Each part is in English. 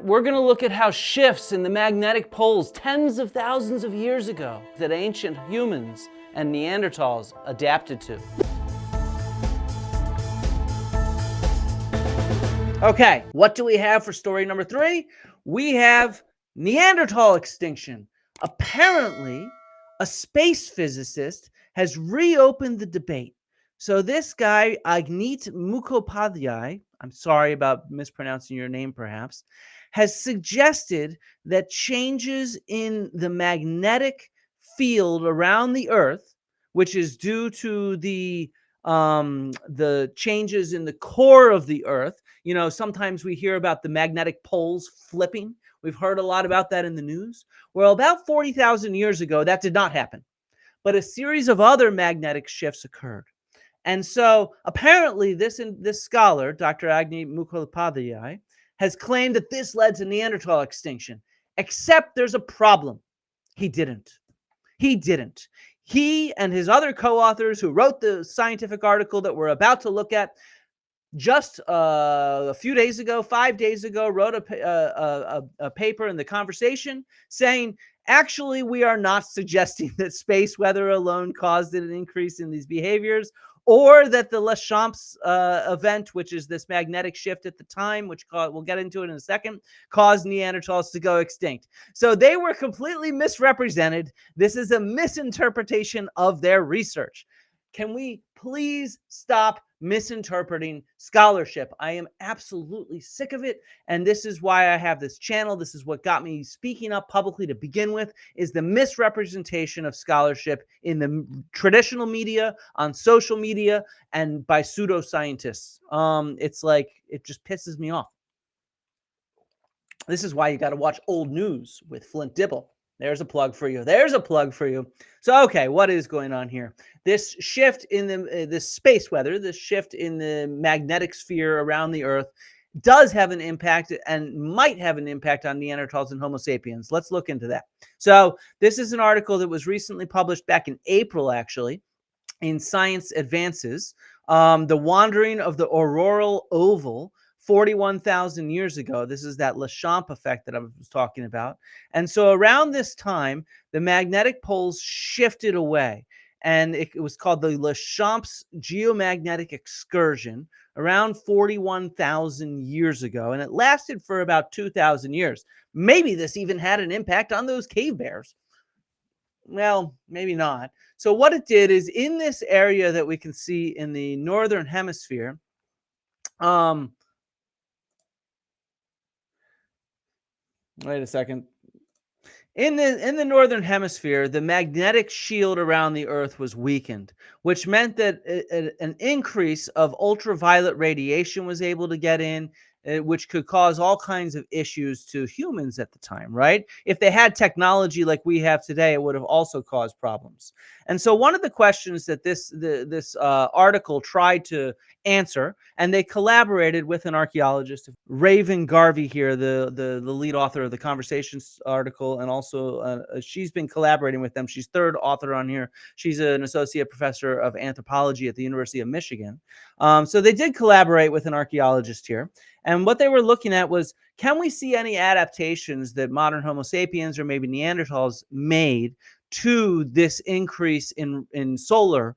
we're going to look at how shifts in the magnetic poles tens of thousands of years ago that ancient humans and Neanderthals adapted to. Okay, what do we have for story number 3? We have Neanderthal extinction. Apparently, a space physicist has reopened the debate. So this guy, Agneet Mukhopadhyay, I'm sorry about mispronouncing your name perhaps, has suggested that changes in the magnetic field around the Earth, which is due to the changes in the core of the Earth. You know, sometimes we hear about the magnetic poles flipping. We've heard a lot about that in the news. Well, about 40,000 years ago, that did not happen. But a series of other magnetic shifts occurred. And so apparently this scholar, Dr. Agneet Mukhopadhyay, has claimed that this led to Neanderthal extinction. Except there's a problem. He didn't. He and his other co-authors who wrote the scientific article that we're about to look at just a few days ago, 5 days ago, wrote a paper in The Conversation saying, actually, we are not suggesting that space weather alone caused an increase in these behaviors, or that the Laschamps event, which is this magnetic shift at the time, which we'll get into it in a second, caused Neanderthals to go extinct. So they were completely misrepresented. This is a misinterpretation of their research. Can we please stop misinterpreting scholarship? I am absolutely sick of it, and this is why I have this channel. This is what got me speaking up publicly to begin with, is the misrepresentation of scholarship in the traditional media, on social media, and by pseudoscientists. It's like, it just pisses me off. This is why you got to watch old news with Flint Dibble. There's a plug for you. So, okay, what is going on here? This shift in this space weather, this shift in the magnetic sphere around the Earth does have an impact and might have an impact on Neanderthals and Homo sapiens. Let's look into that. So this is an article that was recently published back in April, actually, in Science Advances. The wandering of the auroral oval 41,000 years ago. This is that Laschamps effect that I was talking about. And so around this time, the magnetic poles shifted away, and it was called the Laschamps Geomagnetic Excursion around 41,000 years ago, and it lasted for about 2,000 years. Maybe this even had an impact on those cave bears. Well, maybe not. So what it did is, in this area that we can see in the northern hemisphere, wait a second. In the northern hemisphere, the magnetic shield around the Earth was weakened, which meant that an increase of ultraviolet radiation was able to get in, which could cause all kinds of issues to humans at the time, right? If they had technology like we have today, it would have also caused problems. And so one of the questions that this article tried to answer, and they collaborated with an archaeologist, Raven Garvey here, the lead author of the Conversations article, and also she's been collaborating with them. She's third author on here. She's an associate professor of anthropology at the University of Michigan. So they did collaborate with an archaeologist here. And what they were looking at was, can we see any adaptations that modern Homo sapiens or maybe Neanderthals made to this increase in solar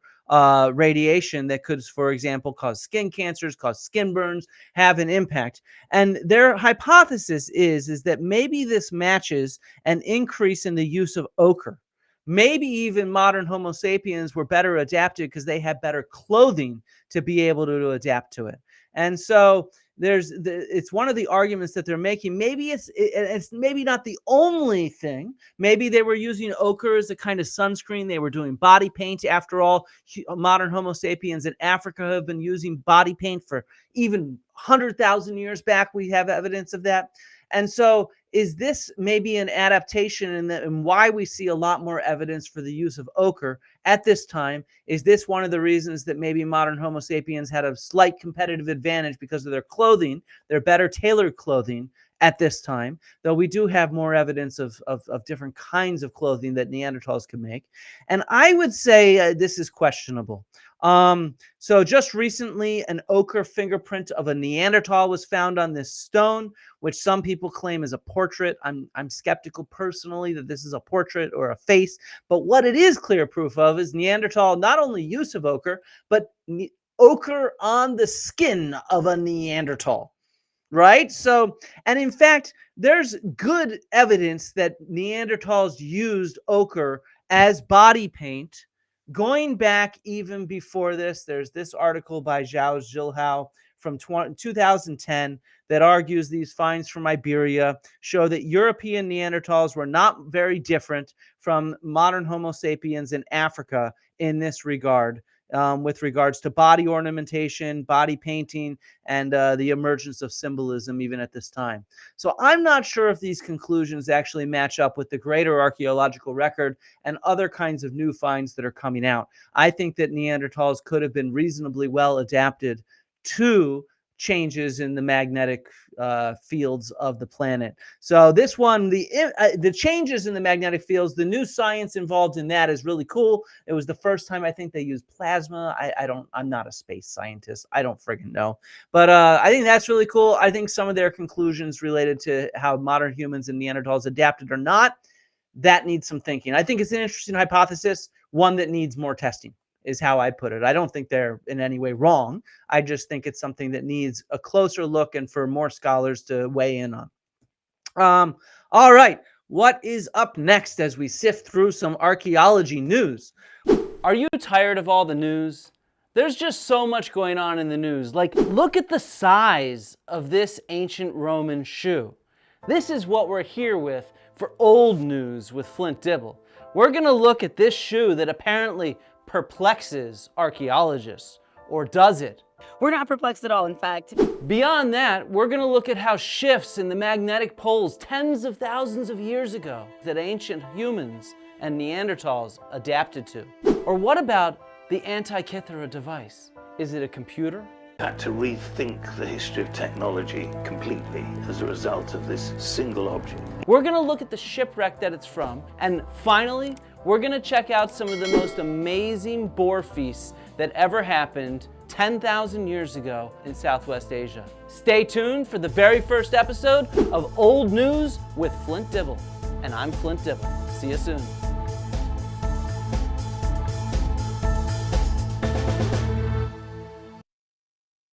radiation that could, for example, cause skin cancers, cause skin burns, have an impact? And their hypothesis is that maybe this matches an increase in the use of ochre. Maybe even modern Homo sapiens were better adapted because they had better clothing to be able to adapt to it. And so it's one of the arguments that they're making. Maybe it's maybe not the only thing. Maybe they were using ochre as a kind of sunscreen. They were doing body paint. After all, modern Homo sapiens in Africa have been using body paint for even 100,000 years back. We have evidence of that. And so is this maybe an adaptation, and why we see a lot more evidence for the use of ochre at this time? Is this one of the reasons that maybe modern Homo sapiens had a slight competitive advantage because of their clothing, their better tailored clothing, at this time, though we do have more evidence of different kinds of clothing that Neanderthals could make. And I would say this is questionable. So just recently, an ochre fingerprint of a Neanderthal was found on this stone, which some people claim is a portrait. I'm skeptical personally that this is a portrait or a face, but what it is clear proof of is Neanderthal not only use of ochre, but ochre on the skin of a Neanderthal. Right? So, and in fact, there's good evidence that Neanderthals used ochre as body paint going back even before this. There's this article by Zhao Zhilhao from 2010 that argues these finds from Iberia show that European Neanderthals were not very different from modern Homo sapiens in Africa in this regard. With regards to body ornamentation, body painting, and the emergence of symbolism even at this time. So I'm not sure if these conclusions actually match up with the greater archaeological record and other kinds of new finds that are coming out. I think that Neanderthals could have been reasonably well adapted to changes in the magnetic fields of the planet. So this one, the changes in the magnetic fields, the new science involved in that is really cool. It was the first time I think they used plasma. I'm not a space scientist. I don't friggin' know. But I think that's really cool. I think some of their conclusions related to how modern humans and Neanderthals adapted or not, that needs some thinking. I think it's an interesting hypothesis, one that needs more testing, is how I put it. I don't think they're in any way wrong. I just think it's something that needs a closer look and for more scholars to weigh in on. All right, what is up next as we sift through some archaeology news? Are you tired of all the news? There's just so much going on in the news. Like, look at the size of this ancient Roman shoe. This is what we're here with for old news with Flint Dibble. We're gonna look at this shoe that apparently perplexes archaeologists, or does it? We're not perplexed at all, in fact. Beyond that, we're going to look at how shifts in the magnetic poles tens of thousands of years ago that ancient humans and Neanderthals adapted to. Or what about the Antikythera device? Is it a computer? Had to rethink the history of technology completely as a result of this single object. We're going to look at the shipwreck that it's from, and finally, we're going to check out some of the most amazing boar feasts that ever happened 10,000 years ago in Southwest Asia. Stay tuned for the very first episode of Old News with Flint Dibble. And I'm Flint Dibble. See you soon.